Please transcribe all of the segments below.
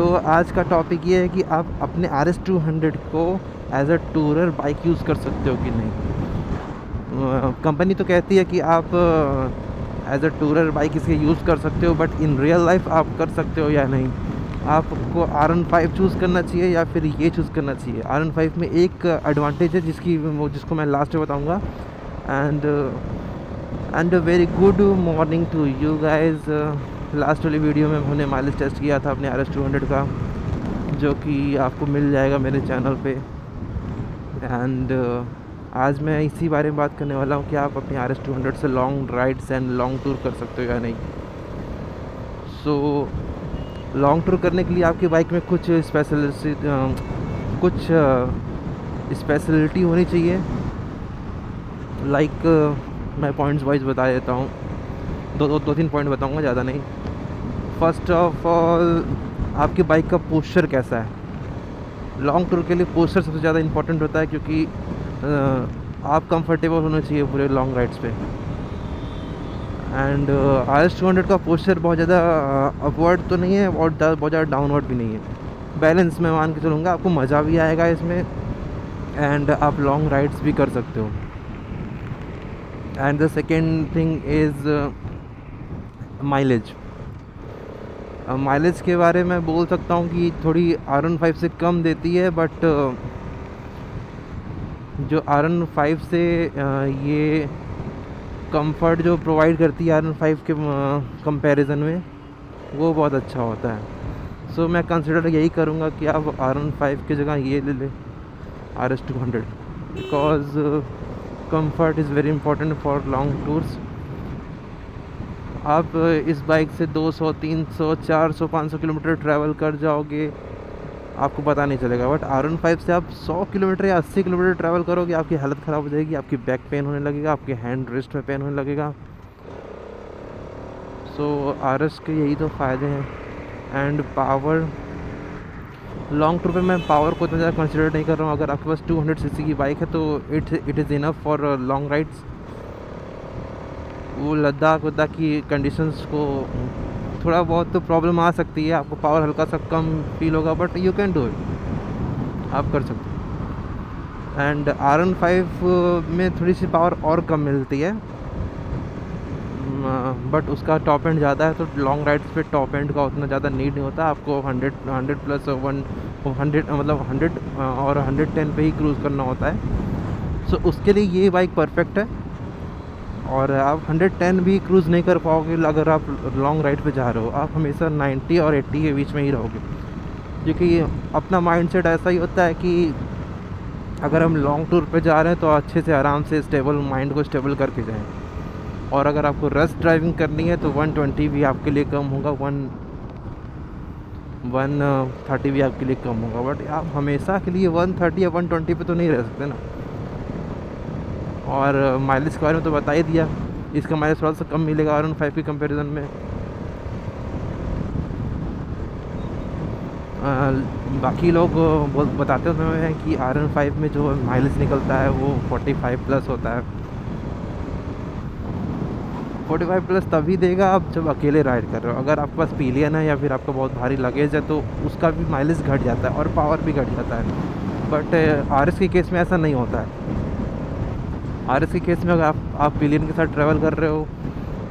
तो आज का टॉपिक ये है कि आप अपने RS 200 को as a tourer bike use कर सकते हो कि नहीं। कंपनी तो कहती है कि आप एज अ टूरर बाइक इसके यूज़ कर सकते हो, बट इन रियल लाइफ आप कर सकते हो या नहीं। आपको R15 चूज़ करना चाहिए या फिर ये चूज़ करना चाहिए। R15 में एक एडवांटेज है जिसको मैं लास्ट में बताऊँगा। And very good morning to you guys. Last वाली वीडियो में हमने माइलेज टेस्ट किया था अपने RS 200 का, जो कि आपको मिल जाएगा मेरे चैनल पे। एंड आज मैं इसी बारे में बात करने वाला हूँ कि आप अपने RS 200 से long rides and long tour कर सकते हो या नहीं। सो लॉन्ग टूर करने के लिए आपकी बाइक में कुछ स्पेशलिटी होनी चाहिए। मैं पॉइंट्स वाइज बता देता हूँ, दो तीन पॉइंट बताऊँगा, ज़्यादा नहीं। फर्स्ट ऑफ ऑल, आपकी बाइक का पोस्चर कैसा है। लॉन्ग टूर के लिए पोस्चर सबसे ज़्यादा इंपॉर्टेंट होता है, क्योंकि आप कंफर्टेबल होने चाहिए पूरे लॉन्ग राइड्स पे। एंड RS 200 का पोस्चर बहुत ज़्यादा अपवर्ड तो नहीं है और बहुत ज़्यादा डाउनवर्ड भी नहीं है। बैलेंस में मान के चलूँगा, आपको मज़ा भी आएगा इसमें एंड आप लॉन्ग राइड्स भी कर सकते हो। And the second thing is mileage. Mileage के बारे में बोल सकता हूँ कि थोड़ी R15 से कम देती है, बट जो R15 से ये कंफर्ट जो प्रोवाइड करती है R15 के कंपैरिजन में, वो बहुत अच्छा होता है। सो मैं कंसिडर यही करूँगा कि आप R15 की जगह ये ले लें, RS 200, because comfort is very important for long tours. आप इस बाइक से 200, 300, 400, 500 किलोमीटर ट्रैवल कर जाओगे, आपको पता नहीं चलेगा। बट R15 से आप 100 किलोमीटर या 80 किलोमीटर ट्रैवल करोगे, आपकी हालत ख़राब हो जाएगी, आपकी बैक पेन होने लगेगा, आपके हैंड रिस्ट में पेन होने लगेगा। सो RS के यही तो फ़ायदे हैं। एंड पावर, लॉन्ग टूर पे मैं पावर को इतना ज़्यादा कंसिडर नहीं कर रहा हूँ। अगर आपके पास 200 सीसी की बाइक है तो it is enough for long rides. वो लद्दाख की कंडीशंस को थोड़ा बहुत तो प्रॉब्लम आ सकती है, आपको पावर हल्का सा कम फील होगा, but you can do it, आप कर सकते हो। एंड R15 में थोड़ी सी पावर और कम मिलती है, बट उसका टॉप एंड ज़्यादा है, तो लॉन्ग राइड्स पे टॉप एंड का उतना ज़्यादा नीड नहीं होता। आपको 100 प्लस 100 मतलब 100 और 110 पे ही क्रूज़ करना होता है। सो उसके लिए ये बाइक परफेक्ट है। और आप 110 भी क्रूज़ नहीं कर पाओगे अगर आप लॉन्ग राइड पे जा रहे हो। आप हमेशा 90 और 80 के बीच में ही रहोगे, क्योंकि अपना माइंडसेट ऐसा ही होता है कि अगर हम लॉन्ग टूर पे जा रहे हैं तो अच्छे से आराम से माइंड को स्टेबल करके जाएं। और अगर आपको रश ड्राइविंग करनी है तो 120 भी आपके लिए कम होगा, 130 भी आपके लिए कम होगा। बट आप हमेशा के लिए 130 या 120 पे तो नहीं रह सकते ना। और माइलेज के बारे में तो बता ही दिया, इसका माइलेज थोड़ा सा कम मिलेगा R15 के कंपैरिजन में। बाकी लोग बताते हैं कि R15 में जो माइलेज निकलता है वो 45 प्लस होता है। 45 प्लस तभी देगा आप जब अकेले राइड कर रहे हो। अगर आपके पास पिलियन है या फिर आपका बहुत भारी लगेज है तो उसका भी माइलेज घट जाता है और पावर भी घट जाता है। बट RS के केस में ऐसा नहीं होता है। RS के केस में अगर आप पिलियन के साथ ट्रैवल कर रहे हो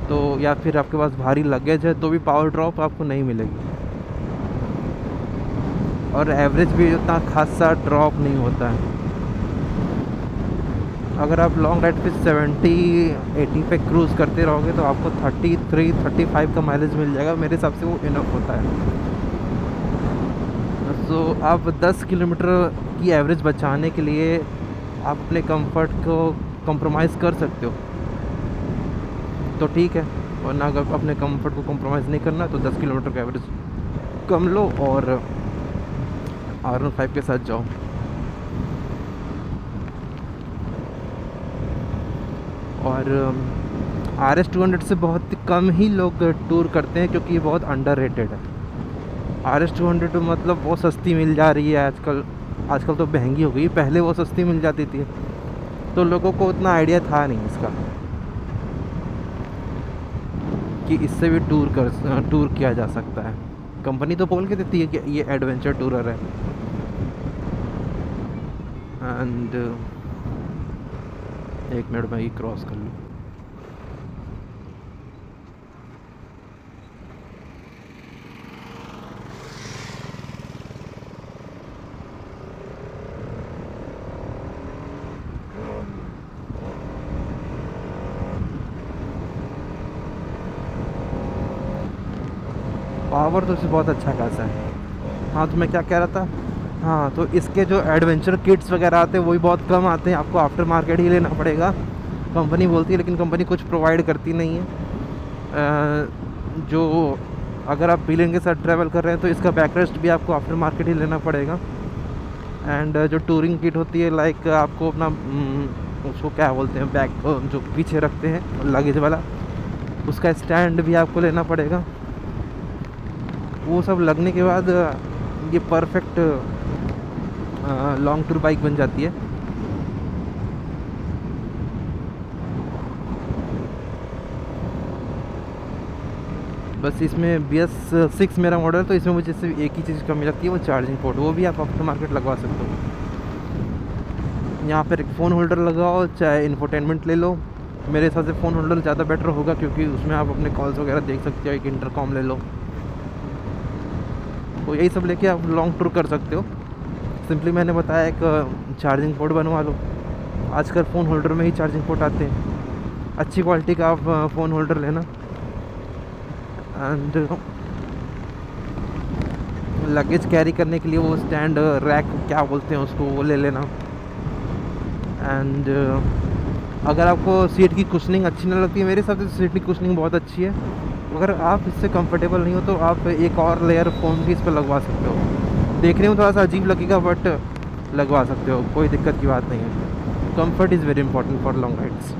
तो, या फिर आपके पास भारी लगेज है, तो भी पावर ड्रॉप आपको नहीं मिलेगी, और एवरेज भी उतना खासा ड्रॉप नहीं होता है। अगर आप लॉन्ग राइड पे 70-80 पे क्रूज़ करते रहोगे तो आपको 33-35 का माइलेज मिल जाएगा। मेरे हिसाब से वो इनफ होता है। सो आप 10 किलोमीटर की एवरेज बचाने के लिए आप अपने कंफर्ट को कंप्रोमाइज़ कर सकते हो तो ठीक है, वरना अगर अपने कंफर्ट को कंप्रोमाइज़ नहीं करना तो 10 किलोमीटर का एवरेज कम लो और R15 के साथ जाओ। और RS 200 से बहुत कम ही लोग टूर करते हैं, क्योंकि ये बहुत अंडररेटेड है। RS 200 मतलब वो सस्ती मिल जा रही है आजकल तो महंगी हो गई, पहले वो सस्ती मिल जाती थी, तो लोगों को उतना आइडिया था नहीं इसका कि इससे भी टूर किया जा सकता है। कंपनी तो बोल के देती है कि ये एडवेंचर टूरर है। एंड एक मिनट में ही क्रॉस कर लूँ। पावर तो इससे बहुत अच्छा खासा है। हाँ, तो मैं क्या कह रहा था, हाँ, तो इसके जो एडवेंचर किट्स वगैरह आते हैं वही बहुत कम आते हैं, आपको आफ्टर मार्केट ही लेना पड़ेगा। कंपनी बोलती है लेकिन कंपनी कुछ प्रोवाइड करती नहीं है। जो अगर आप बिलिंग के साथ ट्रैवल कर रहे हैं तो इसका बैकरेस्ट भी आपको आफ्टर मार्केट ही लेना पड़ेगा। एंड जो टूरिंग किट होती है, लाइक आपको अपना उसको क्या बोलते हैं, बैग जो पीछे रखते हैं लगेज वाला, उसका स्टैंड भी आपको लेना पड़ेगा। वो सब लगने के बाद ये परफेक्ट लॉन्ग टूर बाइक बन जाती है। बस इसमें BS6 मेरा मॉडल, तो इसमें मुझे सिर्फ एक ही चीज़ कमी लगती है, वो चार्जिंग पोर्ट। वो भी आप आफ्टर मार्केट लगवा सकते हो। यहाँ पर एक फ़ोन होल्डर लगाओ, चाहे इन्फोटेनमेंट ले लो। मेरे हिसाब से फ़ोन होल्डर ज़्यादा बेटर होगा, क्योंकि उसमें आप अपने कॉल्स वगैरह देख सकते हो। एक इंटरकॉम ले लो, तो यही सब लेके आप लॉन्ग टूर कर सकते हो। सिंपली मैंने बताया एक चार्जिंग पोर्ट बनवा लो। आजकल फ़ोन होल्डर में ही चार्जिंग पोर्ट आते हैं। अच्छी क्वालिटी का आप फ़ोन होल्डर लेना। एंड लगेज कैरी करने के लिए वो स्टैंड रैक क्या बोलते हैं उसको, वो ले लेना। एंड अगर आपको सीट की कुशनिंग अच्छी नहीं लगती है, मेरे हिसाब से सीट की कुशनिंग बहुत अच्छी है। अगर आप इससे कंफर्टेबल नहीं हो तो आप एक और लेयर फ़ोन की इस पर लगवा सकते हो। देखने में थोड़ा सा अजीब लगेगा, बट लगवा सकते हो, कोई दिक्कत की बात नहीं है। Comfort is very important for long rides.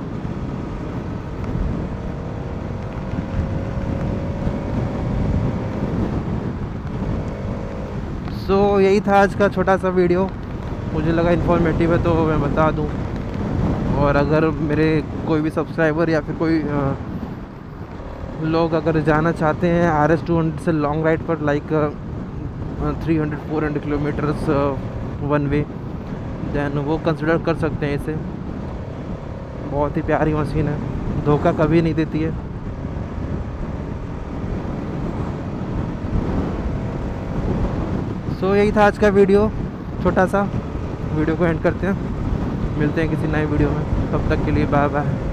So यही था आज का छोटा सा वीडियो। मुझे लगा इन्फॉर्मेटिव है तो मैं बता दूं। और अगर मेरे कोई भी सब्सक्राइबर या फिर कोई लोग अगर जाना चाहते हैं RS200 से लॉन्ग राइड पर, like 300-400 kilometres one way, then वो कंसिडर कर सकते हैं इसे। बहुत ही प्यारी मशीन है, धोखा कभी नहीं देती है। सो यही था आज का वीडियो, छोटा सा। वीडियो को एंड करते हैं, मिलते हैं किसी नए वीडियो में। तब तक के लिए बाय बाय।